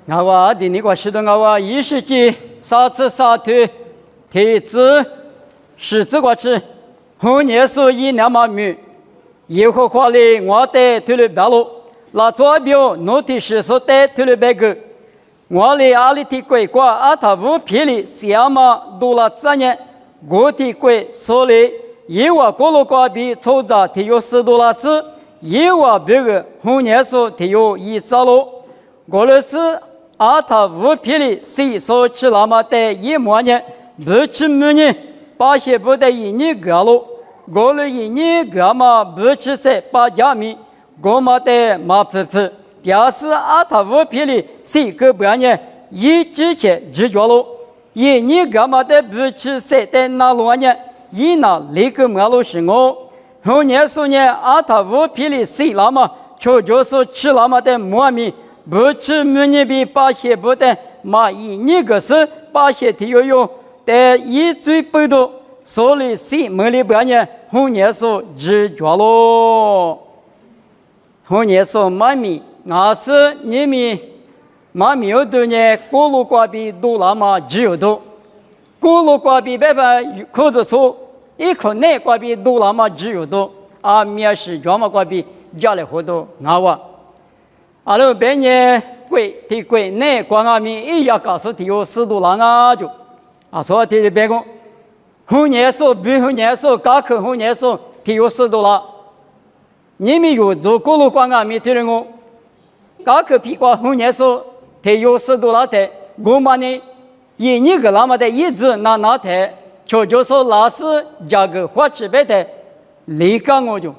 我话的那个是的，我话一世纪杀吃杀退退子是这个吃，后年所以两毛米，耶和华的我的退了白路，那左边诺提是所的退了白个，我的阿里的鬼瓜阿他无皮里小马多了3年，我的鬼所里耶和华罗瓜比抽着提有$10，耶和华别个后年所提有1兆罗，俄罗斯阿他无皮里谁所吃那么的1万年，不吃每年巴西不得1年个罗，俄罗1年个嘛不吃些8加米，我嘛的马皮皮，第二是阿他无皮里谁个半年一之前只着罗，1年个嘛的不吃些的那2年，一那立个马路是我，后年所年阿他无皮里谁那么就就是吃那么的莫米。不吃每年比巴西不得马1年个是巴西体有的一最不多，所以谁没里半年后年所只着咯，后年所马米，那是你们马米有多年锅炉瓜比多那么只有多，锅炉瓜比白白口子粗，一口内瓜比多那么只有多，啊面是专门瓜比家里活多那话。阿拉半年贵提贵内光阿米一家告诉提有$10啊就，说提的别个，后年说比后年说高考后年说提有$10，你们有做过路光阿米提的我，高考批过后年说提有$10的，我们呢1年个那么的一直拿的，就说老师加个花吃白的，离开我就，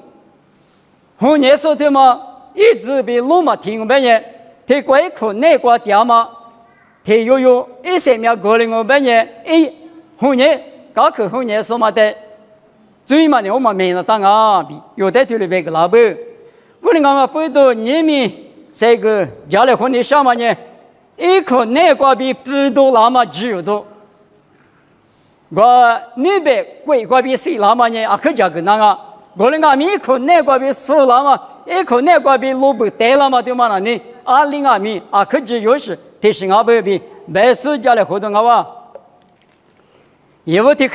后年说的嘛。一直比罗马听半年，他过一口内瓜掉嘛，他有1秒过了我半年，后年高考后年说嘛的，最嘛呢我们没有当啊比，有的头里边个老板，我的我不到你们这个家里婚礼上嘛呢，一口内瓜比不多那么只有多，我那边贵瓜比谁那么呢？可价格那个，我的我们一口内瓜比10那么。一口内瓜比萝卜带了嘛对嘛呢？20阿米可只有是提醒阿伯比没事家里活动啊因为提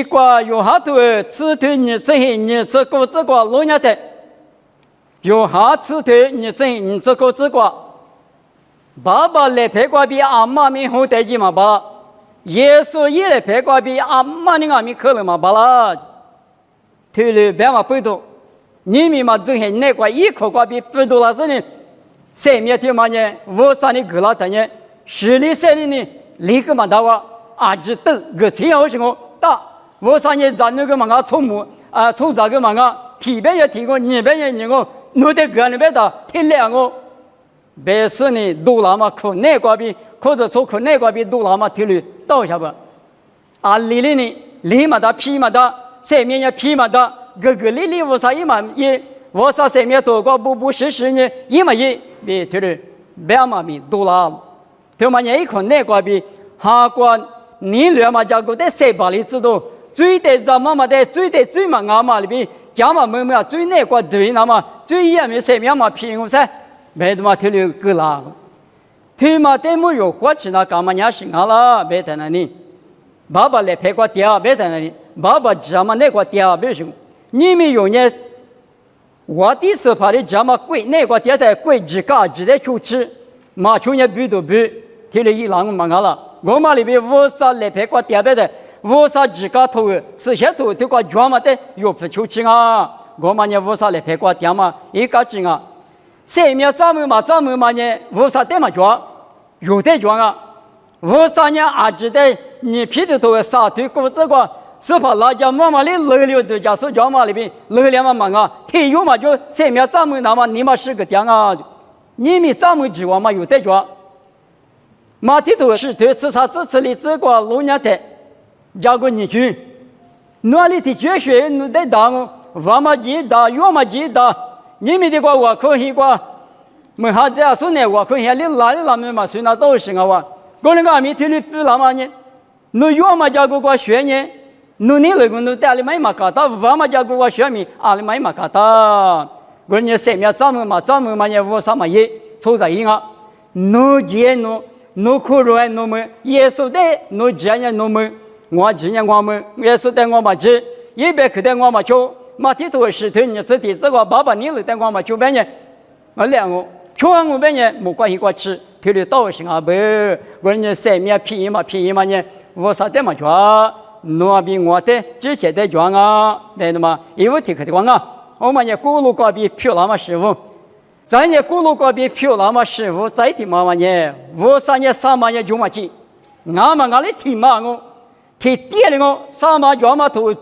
瓜有好多吃头你这些你这个老年的有好吃头你这个爸爸来陪瓜比阿妈咪好带劲嘛吧耶稣也来陪瓜比阿妈你阿米可能嘛吧啦推了别嘛不多你们嘛这些那个一口瓜比不多了是呢3面的嘛呢我上你个了的呢10里3里呢立个嘛大话只等个钱好什么大我上你咱那个嘛个从母从这个嘛个提边也提过你边也你个我得个那边的提两个别是呢多了嘛可那瓜比或者说可那瓜比多了嘛提了到下吧里里呢里嘛的皮嘛的3面也皮嘛的个里里我啥一嘛也我啥3面多个不实呢一嘛也别提了别嘛比多了他嘛也一可那瓜比哈关你两嘛家个在3把里知道最得咱妈妈的最嘛阿妈里边家嘛妹妹最那瓜对那么最也没3面嘛平我噻没得嘛提了个啦他嘛得没有花钱那干嘛也行了别在那里爸爸来陪过爹别在那里爸爸家嘛那个爹别行你们有呢我的是怕的家嘛贵那个爹的贵几个几的出吃嘛去年比都比提了1浪嘛了我嘛里边我啥来陪过爹别的我啥几个头是些头这个专门的有不出去啊我嘛呢我啥来陪过爹嘛一个劲啊3面咱们嘛呢我啥的嘛抓有的抓啊我啥呢知道你皮的头啥对过这个是怕老家妈妈的6的家属家嘛里边6嘛啊体育嘛就3面咱们那么你嘛是个点啊你们咱们计划嘛有的抓马蹄头是对吃啥吃里这个老年的加个你去哪里的绝学你得当我嘛记得我嘛记得你们的话我可以过没哈子说呢我可以里哪里们嘛虽然都行啊我那个米体里不那么呢你我嘛加个学呢你那个你带里买嘛搞到我嘛加个学米里买嘛搞到我呢3面咱们嘛呢我啥嘛也凑在一啊奴接奴奴苦肉奴们，耶稣的奴接人奴们，我今年我们耶稣的我们接，一百克的我们就，马蹄头是腿你自己这个爸爸你了的我们就半年，我两个，就我半年没关系过吃，腿里倒行啊不，我人生命便宜嘛呢，我啥的嘛就。诺比我的之前的讲啊，没那么因为提克的讲啊，我们也咕噜过比漂亮嘛师傅，咱也咕噜过比漂亮嘛师傅，再提嘛呢，我三年三嘛也就嘛去，俺们俺的提嘛我，提第的我三嘛就嘛头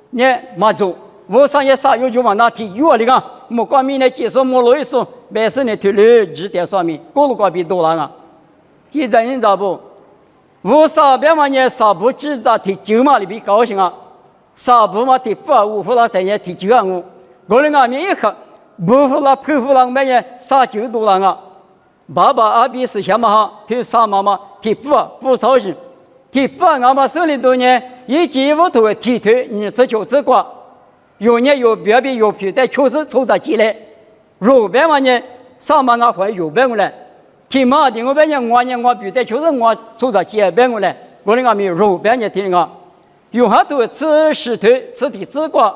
呢嘛做，我三年三有就嘛那提有的个，莫光明的接受莫罗一说，白是呢提了指点上面，咕噜过比多了啊，现在人咋不？我啥别嘛呢？啥不只在提九嘛里边高兴啊？啥不嘛提不五服了，等下提九啊我那俺们一看，不服了不服了，没呢啥九多了啊？爸爸阿比是什么哈？提啥妈妈提不操心，提不俺们手里头呢，一几五头提腿，你这就这个，有呢有别别有皮带，确实凑在起来，肉别嘛呢，啥嘛俺会有别过来。提马的我别人我比的就是我从这街边过来，我那个没有肉别人听个，有好多吃石头吃的吃过，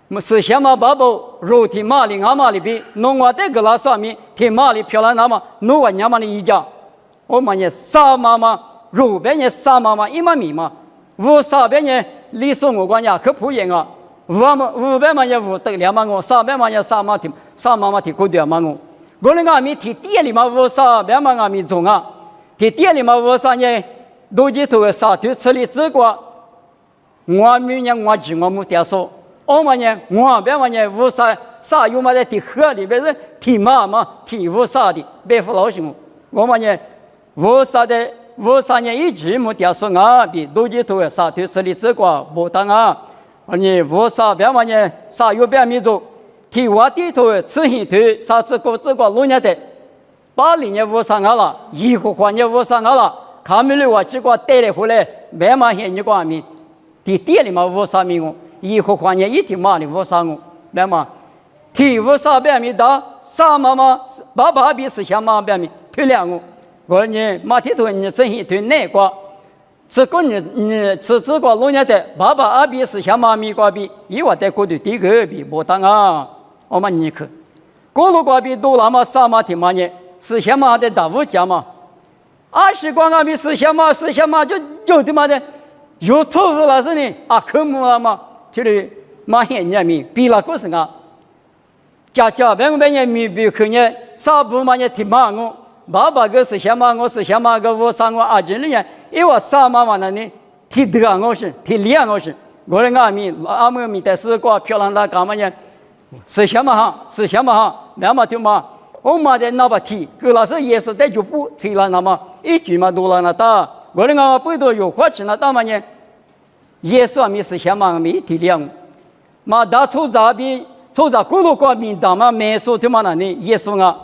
么是什么宝宝肉提马里俺马里边，弄我这个那上面提马里漂亮那么，弄我娘们的一家，我们也啥妈妈肉别人啥妈妈一毛米嘛，我啥别人李送我管呀可不严啊，我们500嘛也5得2万我300嘛也3万提3妈妈提够2万我。我那个米提店里嘛，我啥别嘛俺米种啊，提店里嘛我啥呢？都几头啥头吃里吃过，我明年我只我没点说，我们呢我别嘛呢我啥有嘛在提河里边是提嘛提我啥的，别服老行我们呢我啥呢一直没点说啊，比都几头啥头吃里吃过不当啊，我啥别嘛呢啥有别米种。提我地头吃黑头，啥这个6年的，80年我上岸了，以后换年我上岸了，看没了我这个带来回来，慢慢些你讲明，提店里嘛我啥米我，以后换年一提嘛的我啥我，慢慢，提我啥别米大，啥妈妈爸爸比是想妈别米推两我呢马蹄头你吃黑头那个，这个你吃这个6年的，爸爸阿比是想妈咪个比，以我在过的第一个比不当啊。我们尼克，过路过比多那么啥嘛？听嘛呢？是什么的大物价嘛？20光阿米是什么就他妈的有托付了是呢？啊，科目了嘛？就是马现人民比了个什么？家别人民比去年啥不嘛呢？听嘛我爸爸个是什么？我是什么个？我上我阿姐呢？因为啥嘛那呢？提得我是提2我是，我的阿米的是个漂亮的干嘛呢？是什么哈？那么就嘛，我妈的那把提，可老是也是在就不吹了那么一句嘛多了那大，我的我不都有花钱了大嘛呢？也是米是什么米体量，嘛大抽杂咕噜过名大嘛没说他妈那呢也是啊，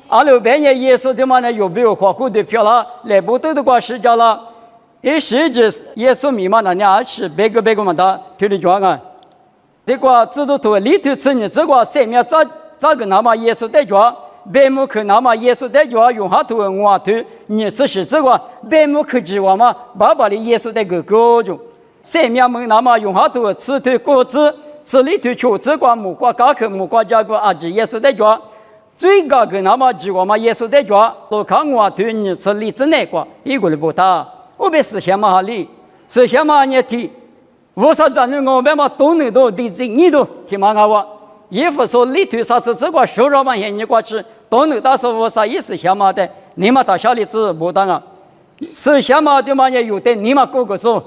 阿六边也是他妈呢有没有花过的票了，来不得的过时间了，一时之也是米嘛那呢20别个嘛大，推的装啊。这个制度头里头吃你这个生命咋个那么耶稣在家，白木克那么耶稣在家用下头我头你这是这个白木克之外嘛，爸爸的耶稣在个高中，生命们那么用下头吃头果子，吃里头求这个木瓜高克木瓜加个阿子耶稣在家，最高个那么之外嘛耶稣在家，我看我头你吃里子那个一个人不大，我别思想嘛里，思想嘛你提。我说咱们我们嘛都能都地震，你都听嘛我，也不说里头啥子这个收入嘛些你过去都能打说我啥意思想嘛的，你嘛到小里子不当啊，是想嘛的嘛也有的，你嘛个个说，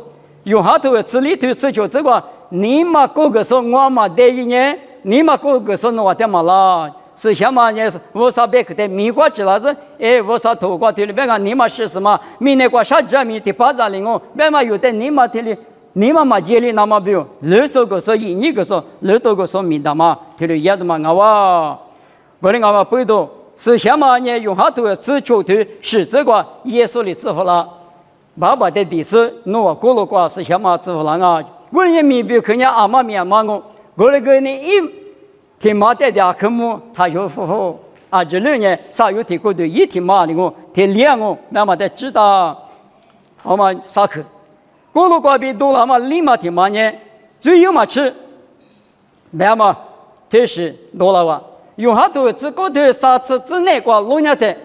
有下头这里头这就这个，你嘛个个说我嘛得一年，你嘛个个说我的嘛啦，是想嘛也是我啥别个的米过去了是，我啥头过去了别个你嘛是什么，明年过啥子米的巴扎里我，别嘛有的你嘛的哩。你们接里那么比如2个说1、2个说2多个说明的嘛，就是也的嘛我的我不懂是什么呢？用下头是球头是这个耶稣的支付了，爸爸的第四我过了过是什么支付了啊？我也明白看见阿妈面嘛我那个呢一听妈的科目他有夫妇啊，这6年啥有提过的，一提嘛的我，提2我，那么得知道，好嘛啥去？过路过比多了嘛，立马提嘛呢，最有嘛吃，那么这是多了哇。有好多只过头3次之内过6年的，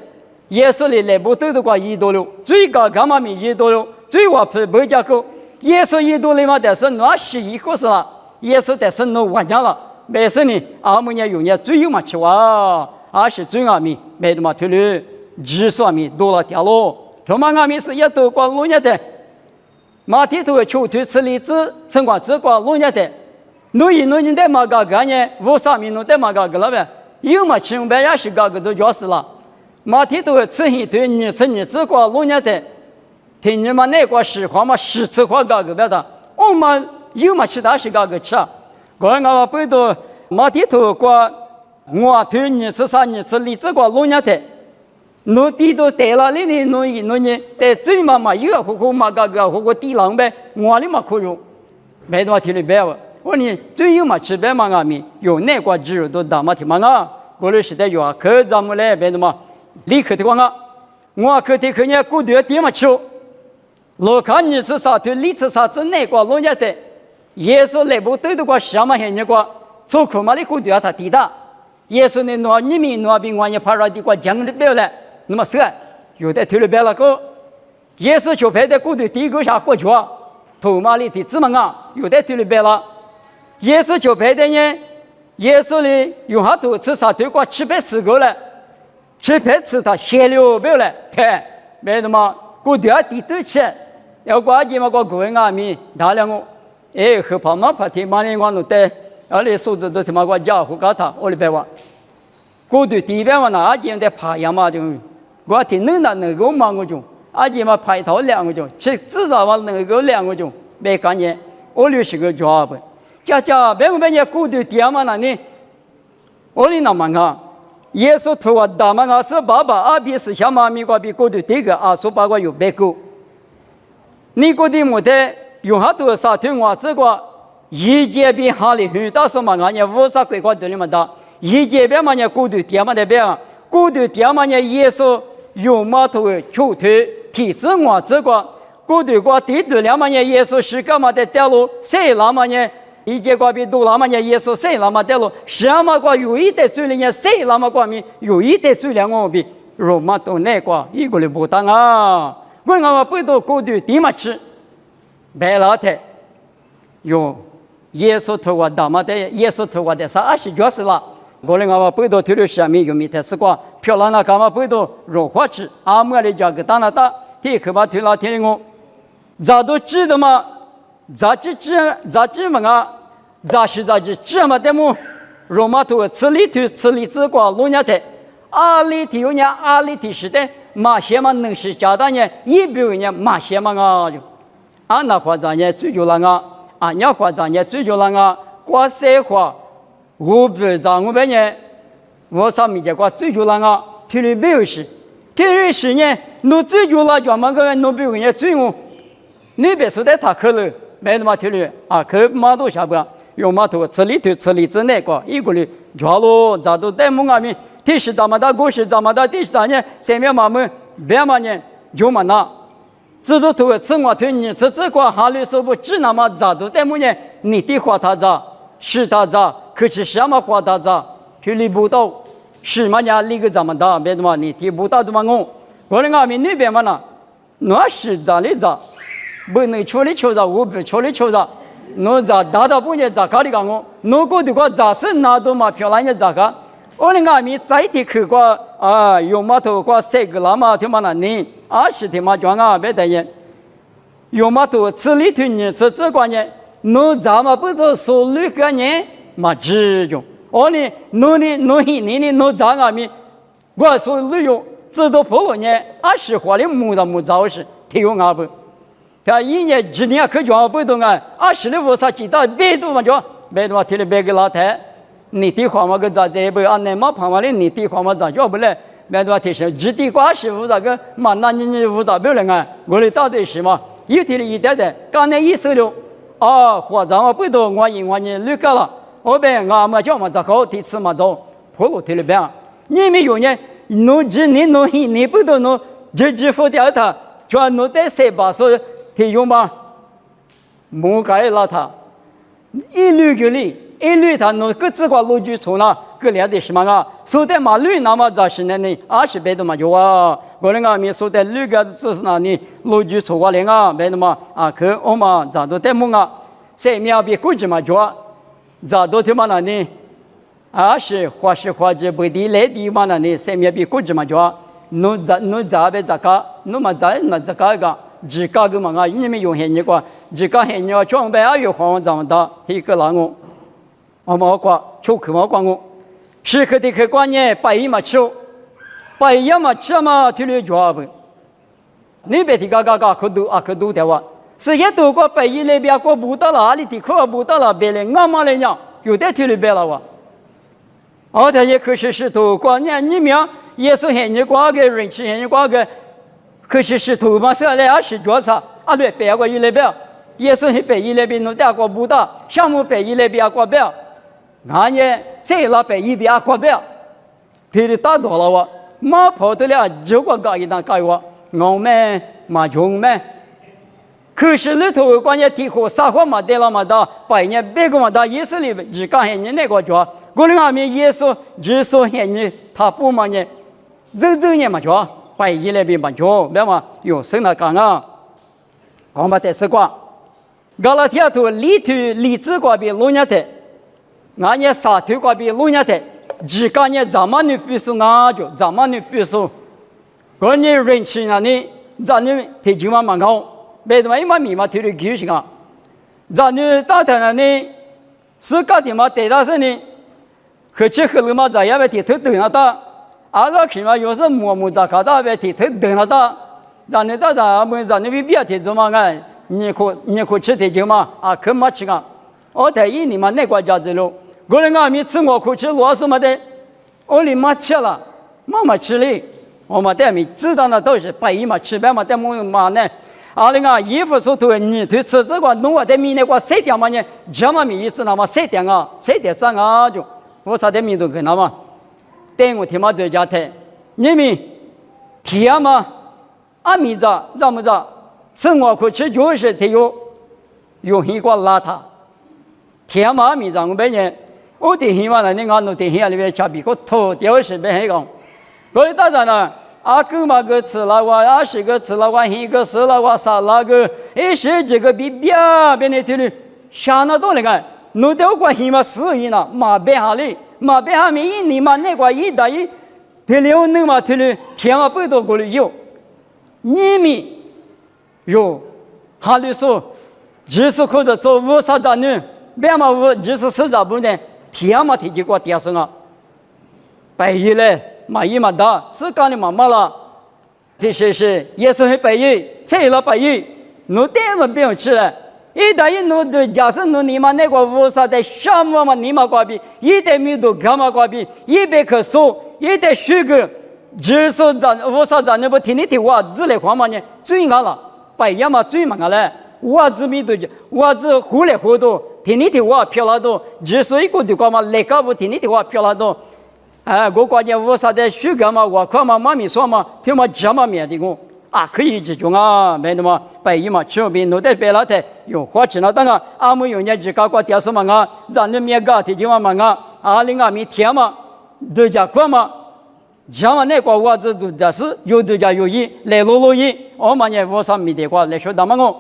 耶稣里来不都的过1多了，最高干嘛米1多了，最我不加够，耶稣1多了嘛，但是那11个是了，耶稣但是那完讲了。没事呢，俺们也用也最有嘛吃哇，而是最阿弥没得嘛退了，只说米多了掉了，他妈阿弥是也多过6年的，马蹄头求退吃荔枝，城管只过6年的，弄人的嘛个个呢，5、3米弄的嘛个个了呗，有嘛吃呗也是个个都就是了，马蹄头吃一堆你吃你只过6年的，听你们那个实话嘛10次话个个别的，我们有嘛吃的是个个吃。我们背到马蹄头过，我推你吃啥你吃荔枝过6年的，弄地都带了你弄呢，在最嘛一个户嘛个户地浪呗，我的嘛可用，没多提的别个，我呢最有嘛吃别嘛阿米，有那个只有都大嘛提嘛啊，过了时代有啊，可咱们来别的嘛，立刻的光啊，我可得去年过段点嘛吃，老看你吃啥推荔枝啥子那个6年的。耶稣来不对的话，什么很那个，出口嘛的苦对他提的。耶稣呢，拿你们拿比我也怕了的话讲的不了，那么是有的推了别了个。耶稣就派的苦对第一个下过去，头马里的芝麻啊，有的推了别了。耶稣就派的呢，耶稣呢有好多吃啥对过700次够了，700次他写了不了，对，没什么苦对第都吃，要挂起嘛个个人啊米大量哦。哎，和跑马跑天马年光路带，而且数字都他妈个家伙搞他，我的白话。过去第一遍嘛，那阿姐在爬呀嘛就，我听能够忙个种，阿姐嘛排头2个钟，至少嘛能够2个钟，没干见，我60个家伙，家别个也过去第二嘛那呢，我的那么个，耶稣图我大嘛个是爸爸阿比是小妈咪个比过去第一个阿叔爸个有别个，你过去没得。有好多啥对我这个一节比哈里很大什么啊？你50块块对你们的，一节比嘛你过度点嘛的别啊，过度点嘛你耶稣有码头求退体制我这个过度过地度了嘛你耶稣是干嘛的掉落谁了嘛你一节个比多了嘛你耶稣谁了嘛掉落什么个有一点水呢谁了嘛个米有一点水了我比罗马都那个一个人不当啊，我不都过度点嘛吃。白老太有耶稣托我大妈的，耶稣托我的啥20就是了。我们我背到头的下面有没得是个漂亮的干嘛背到肉花吃，阿姆的家给打了打，天可把推了天的我，咋都知道嘛？咋知嘛啊？咋知知嘛？的么？罗马头吃里子过6年的，阿里提有年阿里提是的，马些嘛能是加大呢，100年马些嘛啊就。俺那话咱也追求了啊，俺那话咱也追求了啊。过生活，我不让我们呢，我上面这个追求了啊，体力没有事，体力事呢，侬追求了专门个人，侬别个人追我，你别说的他可了，没那么体力啊，可马头下边用马头吃里子那个一个人，抓了咋都带木阿米，提示咱们的故事，咱们的第3年前面嘛们别嘛呢就嘛那。知道头吃我推你吃这个哈里说不只那么咋都带么呢？你的话他咋是他咋，可是什么话他咋，去理不到，是嘛呀？理个咱们大别的嘛，你听不到的嘛我的阿弥那边嘛呢，那是咋的咋，不能处理求咋，我不处理求咋，那咋达到不呢？咋搞的个我，那个的话咋是拿到嘛漂亮的咋个？我的阿弥再的去过啊，有码头过3个那么他妈那呢，20天嘛讲啊，别得人，有码头吃里头呢，吃这个呢，侬咱们不是说6个人嘛只用，我呢，侬咱阿弥，我说旅游知道破了呢，20花的木早是提用阿不，他1年1年可讲不动啊，20的50几到100多嘛就，100多嘛提了100个老太。你的话嘛，个咋这不按那么旁边的你的话嘛咋叫不来？没多提升，只的瓜是无咋个嘛？那你无咋不能啊？我的到底是嘛？有提了一点点，刚才意思了，哦，或者我不多，我因为你绿个了，我别我嘛叫嘛咋搞？第次嘛走，破路提了边，你们有人弄几年弄一年不都弄几副掉他，全弄在谁把说提用吗？没改了他，一律个哩，一律他弄各自个路就从了，各两的什么啊？说的马路那么早些呢，20倍的嘛就啊，我那个没说的路个就是那里路就从过来啊，别的嘛啊，可我们咋都在梦啊，谁苗比估计嘛就啊，咋都他妈那里。是花这不地来地嘛那里，谁苗比估计嘛就啊，侬咋别咋个，侬嘛咋那咋个。自家个嘛啊，你们用现你个，自家现你个装备也有黄长大，一个那个，我们讲出口嘛讲我，是可的可关键白一嘛吃，白一嘛吃嘛体力脚不，你别提个可多的话，是一多个白一那边个不到哪里的，可不到了别人俺妈来讲，有的体力别了哇，而且也可是多关键你们也是现你挂个人气现你挂个。可是头嘛，说来20多场，对，别个一类表，也是别一类边弄点个不大，项目别一类边个表，俺也谁老别一边个表，提的大多了哇，马跑得了就个搞一单搞我，我们嘛穷们，可是里头关键提货撒货嘛得了嘛的，百年别个嘛的也是里边，只干现你那个做，我那俺们也是只说现你他不嘛呢，走呢嘛做。白一那边嘛就别嘛有生了干啊，我们得是讲，加拉提亚图理智瓜比路亚的，俺也沙土瓜比路亚的，只干也咱们的必须俺就咱们的必须，个人人气那里，咱们提起嘛蛮高，别的嘛一嘛米嘛提的高些个，咱们大头那里是搞的嘛得到是呢，喝吃喝了嘛咱也别提头等那大。个起码有时摸着看到别提头等了的，让你到咱们让你别提怎么个，你可吃提就嘛可没吃个，我在意你们那国家子喽，我那俺们吃我可吃罗什么的，我里没吃了，妈吃哩，我们在面知道那都是白衣嘛吃白嘛，在么嘛呢？那个衣服说头你对吃这个弄我在面那个谁点嘛呢？这么面意思那么谁点啊？谁点上啊？就我啥在面都跟他嘛。等我他妈在家台，你们天嘛，米子怎么着？生活可吃就是他有一个邋遢，天嘛米子我别人，我的希望呢，你俺弄的希望里面吃比个头掉是别那个，所以大家呢，哥嘛个吃了哇，20个吃了哇，1个吃了哇，3那个，10几个比别那天的，想那多那个，弄到过希望死人了，马别下来。嘛，别还没一年嘛，那个一打一，他留那嘛，他留天啊不多过来有，你们有，哈里说，就是或者做50咋呢？别嘛就是10咋不呢？天嘛提起过电视啊，白衣嘞，嘛一嘛大，是干的嘛嘛了，这是也是很白衣，谁了白衣，侬这么不用吃了。一打一弄的，假设弄你们那个50的项目嘛，你们挂比，一代米都干嘛挂比，100棵树，一代树个，就是咱50咱那不天天话，只来话嘛呢，最硬了，白样嘛最猛了，我这米都，我这胡来胡多，天天话漂了多，就是一个的话嘛，来个不天天话漂了多，我关键50的树干嘛，我看嘛，妈咪说嘛，听嘛这么面的我。可以这种啊，没那么白衣嘛，吃边弄得白了的，有花钱了当然，们有年纪搞过电视嘛啊，咱那面搞提起嘛另外面天嘛，都家过嘛，讲嘛那个我这都这是有都家有意来录音，我们也我上面的话来说他们我，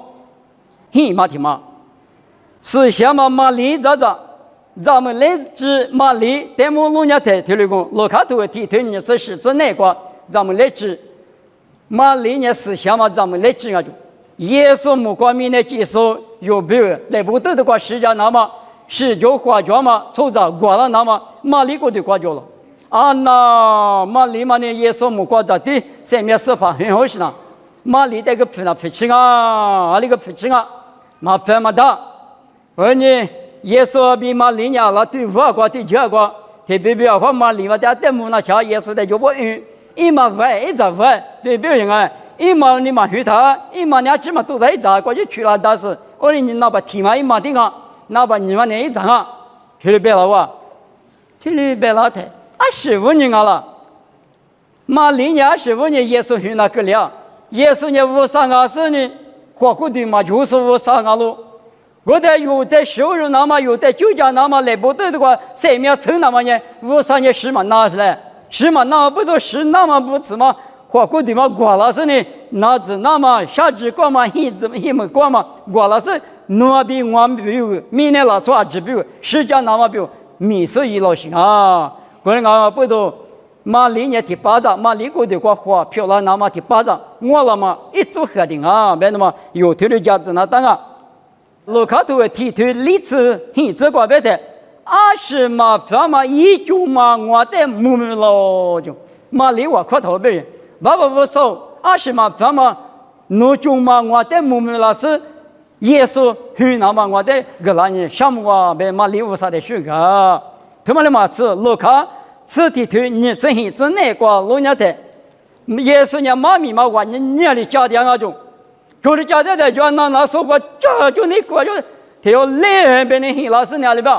嘛听嘛，是想嘛理咱们来自马里，咱们路亚台提了个，路卡头提推你这是那个，咱们来自。马里呢思想嘛，咱们来讲啊，就耶稣目光面的接受有别来不得的话，世界那么是就花脚嘛，凑着过了那么马里过的花脚了那马里嘛呢，耶稣目光在的上面说法很好些呢，马里这个皮青啊，那个皮青啊，马皮嘛大，而呢耶稣比马里呢那对外国对这个，特别不要和马里嘛，但对木那家耶稣的就不用。一嘛外一咋外，对别人啊，一嘛你嘛许他，一嘛你起码都在一咋，过去去了但是，我你那把提嘛一嘛定啊，那把你嘛那一咋啊，去了别了哇，去了别了的，15年了，马零年25年耶稣去那个了，耶稣年530年，活过的嘛就是532路。我的有的收入那么有的酒家那么来不得的话，生命成那么呢，53年10嘛拿出来，10嘛拿不多10那么不止嘛，活过的嘛过了是呢，那只那么下只过嘛，一么过嘛，过了是那比我们比如明年拿出来只比如10家那么比如米是一老行啊，过来我不多。马里年第8章，马里国的话花漂亮那么第8章，我了嘛一组合的啊，别那么有头的价值那当啊。路卡图提推历次很这个别的，20嘛反嘛一九嘛我的木木了就，马里我快头别人，爸爸不说20嘛反嘛9嘛我的木木了是耶稣去那么我的个那人项目啊被马里无啥的许可，他们的嘛是路卡。此地推你真心真那个老娘的，耶稣娘妈咪嘛话你的家庭那种，就是家庭的就那说过这就那个就，他要来别人很老师那里边，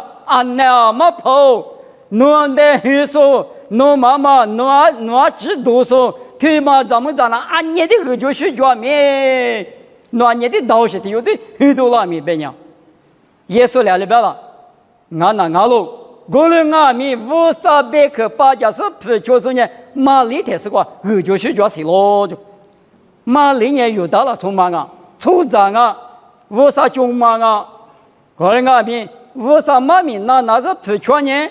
那么跑，侬的学说，侬妈妈侬只读书，他嘛咱们讲那你的后就学教没，那你的道士有的很多拉米别娘，耶稣那里边了，俺路。过了俺们500克8家是不就是呢？马里头是个后就学教谁咯？就马里年有到了从马啊，处长啊，59马啊，过了俺们53马民那是不全呢？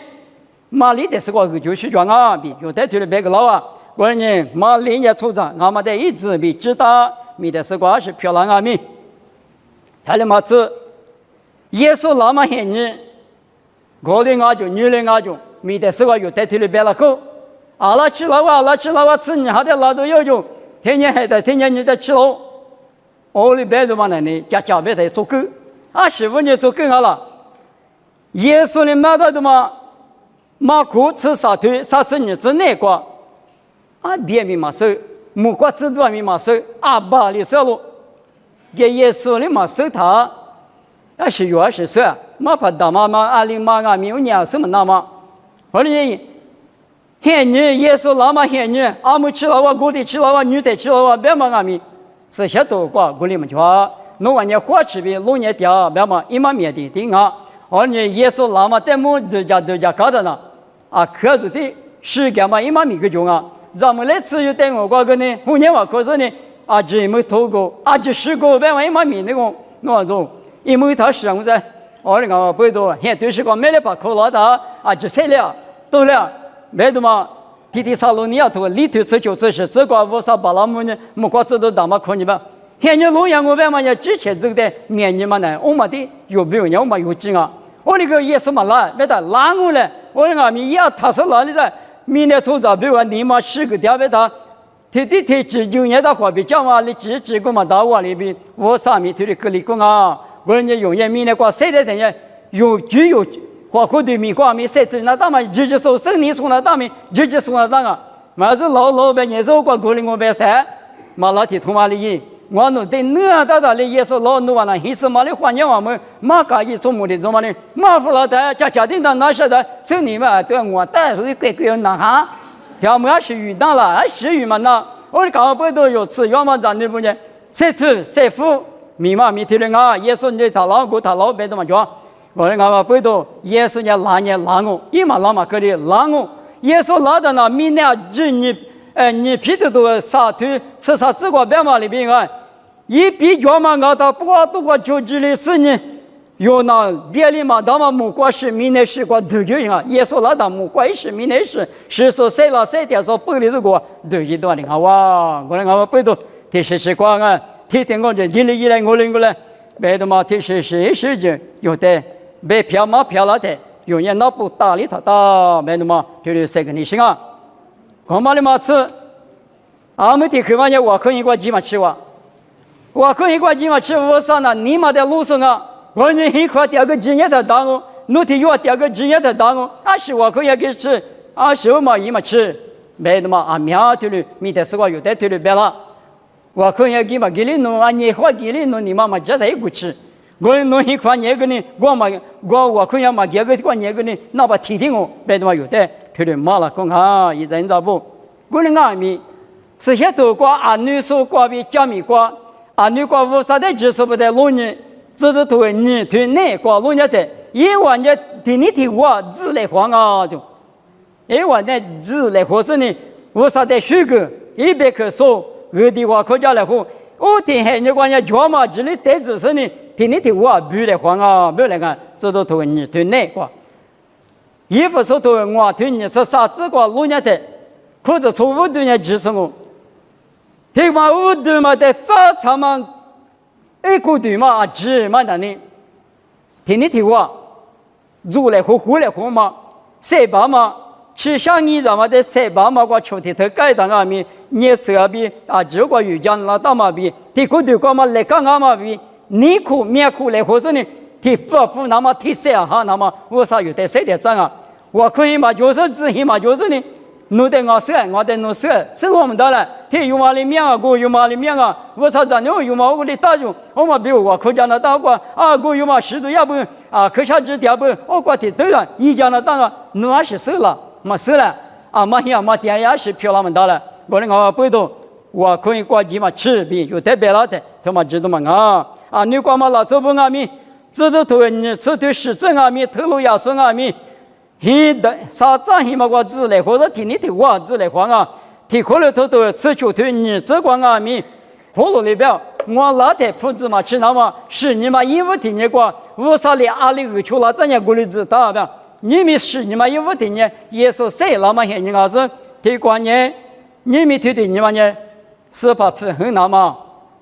马里头是个后就学教啊，比有的就是别个老啊，过了呢马里年处长，俺们的一直比知道，米的是个是漂亮俺们，他的嘛子，耶稣那么很呢。过来我就女人我就没得时候有带头的别了口，阿拉吃了哇吃你还得拉都要求，天天还得天天你得吃喽，我的别的嘛呢家别得做狗，25年做狗好了，耶稣的买到的嘛，马裤吃啥腿啥吃你吃哪个，别没嘛手，木瓜子多没嘛手，把的手了，给耶稣的嘛手他，20月24。马怕大妈20妈啊没有娘什么那么，后来现女耶稣那么现女，阿姆吃了我，姑的吃了我，女的吃了我，别嘛阿米，是些多过姑里们去啊，弄完年花吃呗，弄年掉，别嘛一嘛面的顶啊，后来耶稣那么在么人家搞的呢，可住的时间嘛一嘛米个钟啊，咱们来吃就等我个呢，后年我可是呢，这没透过，这10个别嘛一嘛米那个那种，因为他实在。我那个不多，现在是个买了把口老大就晒了，多了，买的嘛，提沙罗尼亚头里头吃就吃是，这个58拉姆呢，木瓜子都大嘛可以吧？现在农业我们嘛要之前这个面你嘛呢，我们的有没有？我们有劲啊！我那个也是嘛拉，没得拉我嘞，我那个米也他是拉的噻，明年初早比如你嘛10个点别他，提9年的话比较嘛，你几个嘛大话里边，我3米推的个里工啊。我人家用眼米呢，光晒的等下有具有花果的米光米晒的那大嘛，直接说生你说那大米，直接说那大啊，嘛是老白年说过过来我白谈，嘛老铁同嘛哩，我弄的那大哩也是老弄完了，黑色嘛哩环境我们嘛搞一做么的做嘛哩，嘛不老的家庭的那些的，生你嘛对我带出去给个那哈，条么是鱼当了，是鱼嘛那，我搞不都有吃，要么咱那不呢，晒土晒腐。密码密贴的啊！耶稣你他老哥他老白的嘛叫，我那个不多，耶稣你拉我，一嘛拉嘛可以拉我，耶稣拉的那明年你皮头都杀腿吃啥这个白嘛里边啊，一比较嘛我到不过都过就这里是呢，有那别里嘛他们木瓜是明年是个都就行啊，耶稣拉的木瓜是明年是说晒了晒掉说不里这个都一段的啊哇，我那个不多，这是光啊。天天我这一来我来，别的嘛天是就有的，别漂嘛漂了的，有人那不打理他打，别的嘛就是这个你行啊，我嘛的嘛吃，俺们的客嘛也我可以过几嘛吃哇，我可以过几嘛吃，我上那你嘛的路上啊，我人一块钓个几年的打我，那天又钓个几年的打我，20我可以给吃，20嘛一嘛吃，别的嘛苗头的，没得是个有的头的别了。我可以给嘛给你弄你花给你弄你妈妈这才过去，我弄一块年个呢，我可以嘛给个块年个呢，那把提醒我，别的嘛有的，他的妈了讲一人咋不？我的阿弥是些多瓜阿女说瓜比加米瓜阿女瓜无啥的技术不得罗尼，只是对你对内瓜罗尼的，一万的听你听我自来黄啊就，一万的自来或是呢无啥的虚个100棵树，我的话可家来后，我听还你关呀脚嘛这里带子是呢，听你听我不来黄啊，不来看，只是对你对内瓜，衣服说对我对你是啥子瓜罗尼的，可是错误对你技术我。听嘛，我对嘛的早餐嘛，一个对嘛啊，几嘛的呢？听你听我，如来和胡来和嘛，谁把嘛？去想你怎么的？谁把嘛？我秋天头改当阿米，你设比啊，这个鱼江那大嘛比，听个对个嘛来讲阿嘛比，你苦面苦来或是呢？听不那么听谁啊哈？那么我啥有得谁的账啊？我可以嘛，就是自己嘛，就是呢。弄得我说，我得弄说，生活们到了，他有嘛的面啊，我有嘛的面啊，我啥子牛有嘛我的大用，我嘛比如我客家那大过啊，我有嘛十度要不啊，客家之条不，我过去对了，一家那当然弄还是收了，没收了啊，嘛呀嘛店也是漂亮们到了，我的我背头，我可以过去嘛吃比有特别了的，他嘛知道嘛啊，你光嘛老做不阿弥，知道头你吃对是真阿弥，头颅也算阿弥。现的啥子he嘛我自来或者听你听我自来话啊，听可了头头吃酒对你这个阿弥，可了里边我那台铺子嘛去那么是你嘛因为听你过，无啥的阿里去了这样过日子大吧？你们是你嘛因为听你耶稣谁那么现你儿子听过呢？你们听对你嘛呢？是怕不很那么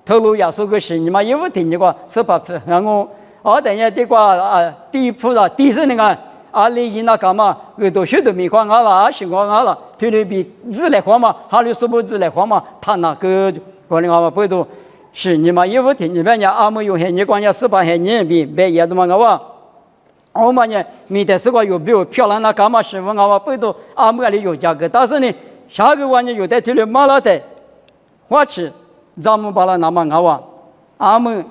头颅也说个是你嘛因为听你过是怕不很我，而等下的话啊第一铺了第三那个。阿里伊那干嘛？耳朵学都没光啊了，阿习惯啊了，腿里比自来话嘛，哈里是不自来话嘛？他那个可能我不懂，是你嘛？因为听你们家阿姆有些你光家18些年比别也都嘛我嘛呢，没得是个有比较漂亮那干嘛师傅我不懂，阿姆里有价格，但是呢，下个晚呢有的腿里马拉的，花吃，咱们把它那么阿姆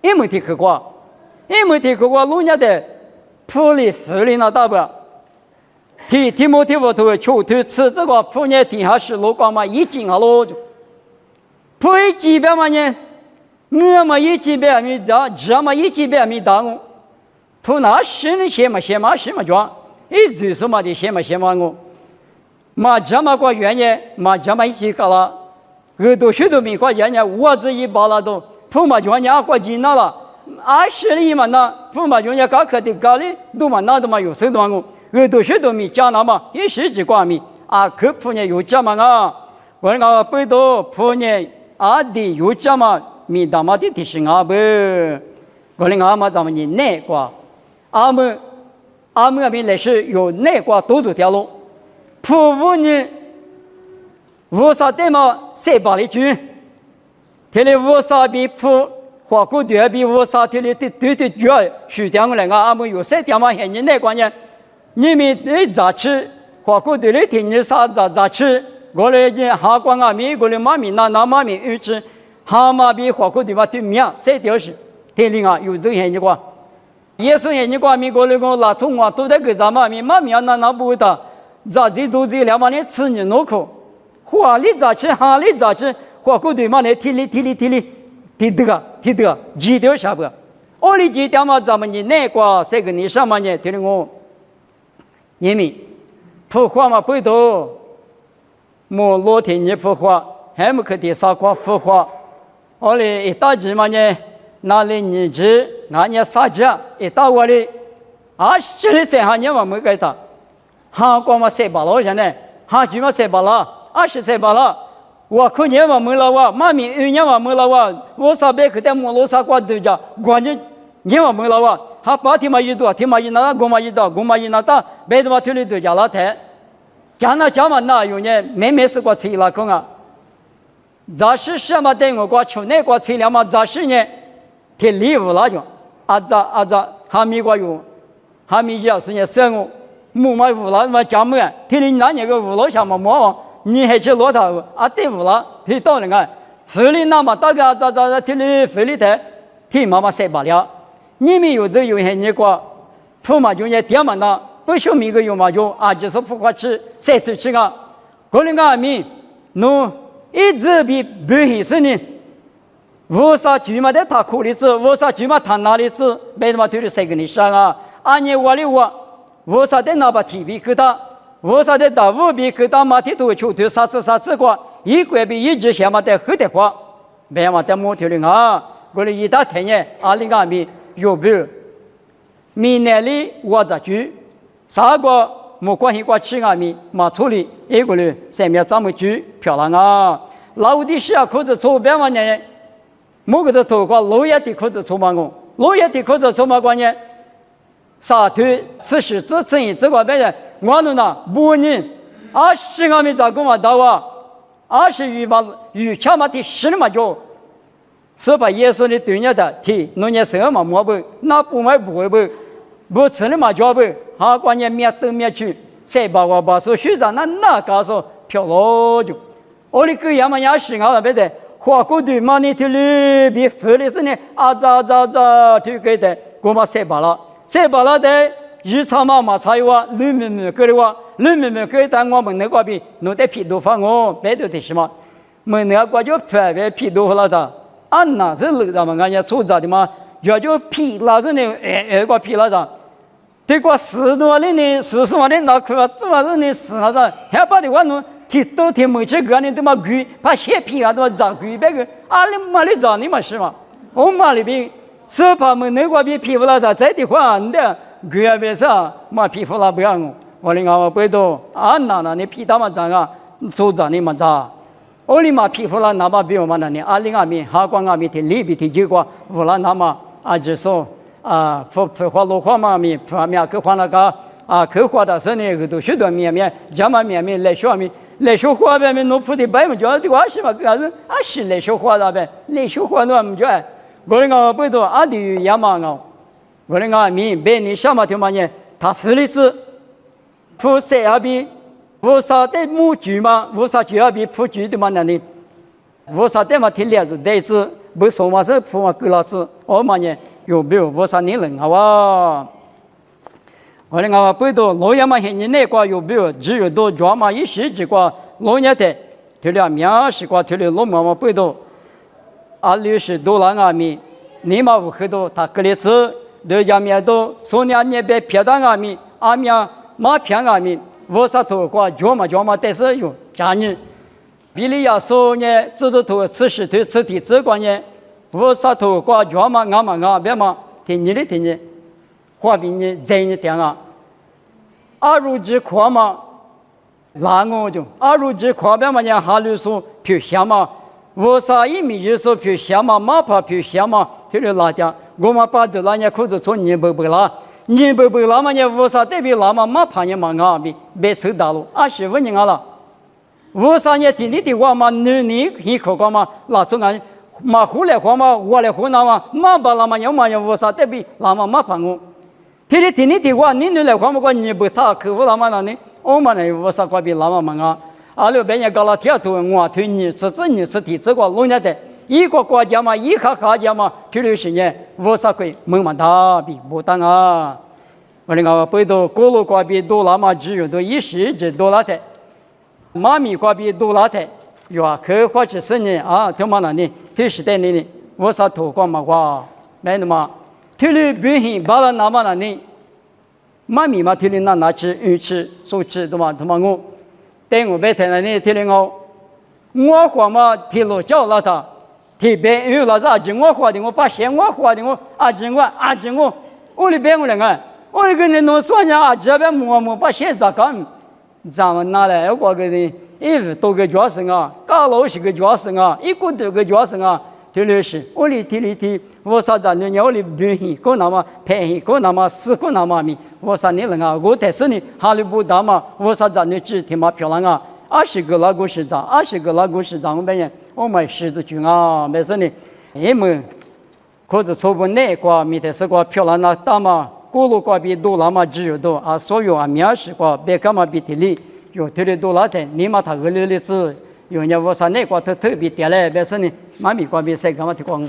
也没听过，也没听过人家的。普里福里那大不？提摩提我头求头吃这个普呢天下是罗光嘛一斤啊罗就，普一几百嘛呢，我嘛一几百米大，这嘛一几百米大我，普那是呢些嘛装，一直说嘛的些嘛我，嘛这嘛个原因嘛这嘛一起搞了，耳朵许多米个原因我这一包了都，普嘛就伢过几那了。20里嘛那，不嘛用人家可的高哩，都嘛那都嘛有手段我，耳朵许多米讲那嘛，一时几挂米啊，可普呢有讲嘛啊，我讲背到普呢啊的有讲嘛，米大嘛的提醒啊不，我讲嘛咱们的内挂，阿们那边来是有内挂多走条路，普无呢，无啥的嘛谁把你去，天里无啥比普。花过对比我沙天里对主要水电我来个阿们有些地方现在那关键，你们那咋吃？花过对里天你咋吃？我来讲哈关阿米，我来妈咪那妈咪鱼吃，哈嘛比花过对嘛对面谁条是？天里啊有这现在个，也是现在个米过来个拉通啊都在个咱妈咪那不会的，咋这都这2万年吃你脑壳，花里咋吃？哈里咋吃？花过对嘛来天里。提得，几条下不？我的几条嘛，咱们的那个这个你上嘛呢？听我，你们普话嘛不多，莫老天你普话，还没可的啥个普话？我嘞一打击嘛呢，哪里你去？哪里啥家？一打我嘞，啊，这里3行年嘛没给他，哈光嘛3把了现在，哈句嘛3把了，23把了。我去年嘛没了哇，妈咪2年嘛没了哇，我上班去在马路上挂对家，关键年嘛没了哇，他8天嘛一多，天嘛一拿，5嘛一到，5嘛一拿到，别的嘛推理对家老太，讲嘛那有呢，没事过吃了空啊，咋是什么等我过去那过吃了嘛，咋是呢？天礼物那种，咋，还没过有，还没要是呢生我，木嘛无了嘛讲么？天里那个无了下嘛么？你还去落头啊？对不啦？他到那个回来那么大个咋听你回来的，他妈妈塞罢了。你们有这有些你个，铺嘛就也点嘛那，不晓每个有嘛就啊，就是不花吃，塞头吃啊。过了阿米，侬一直比不现实呢。为啥居嘛的他苦力子？为啥居嘛他哪里子？没他妈对着谁跟你说啊？俺你我的我，为啥的那把提比给他？为啥的大五比给他马蹄头球头啥子过？一个比一直想嘛的很的话，别嘛的木头的啊！过了一大天呢，阿里阿米有不？明年里我咋去？啥个没关系过吃阿米马处理一个人上面咱们去漂亮啊！老的是啊，可是错别嘛呢？某个的头瓜老爷的可是错嘛个，老爷的可是错嘛关键。沙推此时之正义这个别人，我们呢不人，20阿米咋个嘛到啊？20余嘛余恰嘛的10嘛就，是把耶稣的对你的提，农业生嘛没不，那不买不会不吃的嘛就不，哈关键面等面去，谁把我把手学上那告诉漂了就，我的个样嘛也是啊别的。花过对嘛你的里比富的是呢咋就给的，我嘛谁把了的日常嘛才有啊，人们给的话，人们给的我们那个比弄得皮多方哦，别的什么，我那个就特别皮多了的，俺那是路上嘛，俺家出杂的嘛，就皮了是呢，个皮了的，这个40多的呢，40万的那可主要是呢40的，还把的话弄。提都提没吃个呢，他妈鬼，把血皮啊，他妈长鬼别个，阿里妈的长你妈是嘛？我妈里边是怕们那个比皮肤了的，在的话的鬼啊别啥，妈皮肤了不要我哩我不多，那你皮他妈长啊，做长你妈长，我哩妈皮肤了那么比我妈那呢，阿里阿米哈光阿米提里比提结果，无了那么就说不花落花嘛米，不面去花那个去花的是呢，都许多面加嘛面来小米。来说话呗，没弄铺的白么叫的话是嘛？个人是来说话的呗，来说话那么叫，我那个不多的也嘛我那个明白你什么听嘛呢？他富的是富谁啊比？为啥的母猪嘛？为啥就要比富猪的嘛那里？为啥的嘛听了子对子不说嘛是富嘛够了子，我嘛呢有没有？为啥你能啊？我那个不多，老爷嘛现在那个有没有？只有多抓嘛一时这个老年的，提了面是个提了老妈妈不多，60多了阿米，你嘛有很多，他隔离子2家面多，说2年别偏到阿米，阿米马偏阿米，为啥头个抓嘛，但是有家人，比利亚说呢，制度头吃石头吃地这个呢，为啥头个抓嘛别嘛，听你。话比你真一点啊！阿如之夸嘛，那我就阿如之夸别嘛，人哈律说표시嘛，为啥一米就说표시嘛，马怕표시嘛，就是那点，我们把的那年可是从你不啦嘛，你为啥代表那嘛马怕你嘛啊比别抽大路，25年了，为啥你听你的话嘛，你可干嘛？那从俺马虎来话嘛，我来胡那嘛，马把那嘛要嘛为啥代表那嘛马怕我？听你的话，你来话么个你不他客户那么那呢？我们呢为啥个比那么忙啊？6别人搞了铁头，我推你是提这个农业的一个国家嘛，一个国家嘛，60年为啥会猛嘛大比不当啊？我那个背到高楼个比多那么只有都10只多了的，妈咪个比多了的，有客户是呢他妈那呢，30代呢，为啥投个嘛话，来的嘛？提了不行，把了那么那呢？妈咪嘛提了那吃所吃的嘛，他妈我，等我别谈那提了我话嘛提了叫了他，提别有了啥子我话的我把钱我话的我我里边我两个，我那个人弄说呢这边摸把钱咋干？咱们拿来我给你多个角色搞老是个角色一个多个角色提了是，我里提。我啥子呢？我哩不行，可那么便宜，可那么死，可那么米。我啥你能我但是呢，哈利不大嘛。我啥子呢？只他妈漂亮20个那个市长，20个那个市长，我们人我们10多句没事呢。因为可是错不那个，米的是个漂亮那大嘛，高楼个比多那么只有多所有面试个别个嘛比的里有特别多那天，你嘛他个日子，有人我啥那个特别点嘞，没事呢，妈咪个比谁个嘛提光。